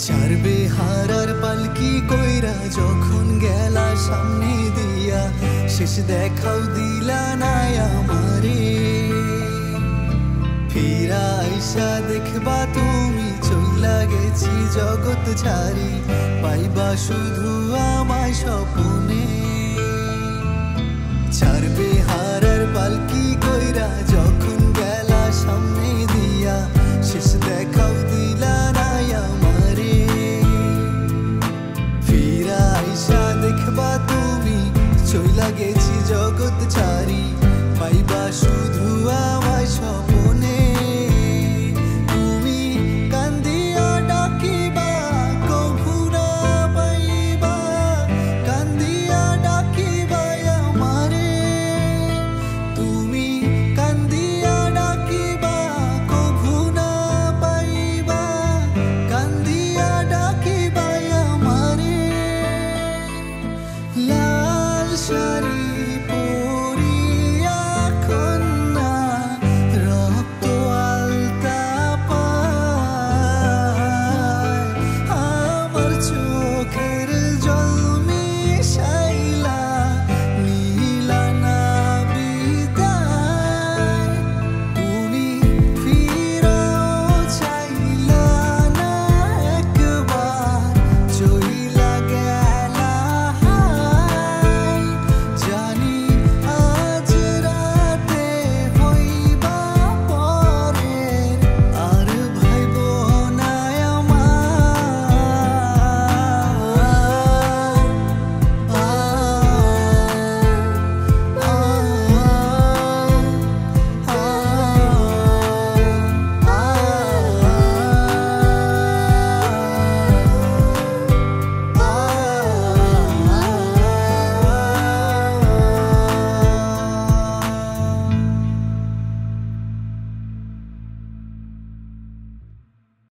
ছাড়বে হারার পালকি কইরা যখন গেলা সামনে দিয়া, শেষ দেখাও দিলা না আমারে। ফিরা আইসা দেখবা তুমি চইলা গেছি জগৎ ছাড়ি, পাইবা শুধু আমায় স্বপ্নে। ছাড়বে হারার পালকি কইরা যখন গেলা সামনে দিয়া, শেষ দেখাও দিলা না আমারে। ফিরা আইসা দেখবা তুমি চইলা গেছি জগৎ ছাড়ি, পাইবা শুধু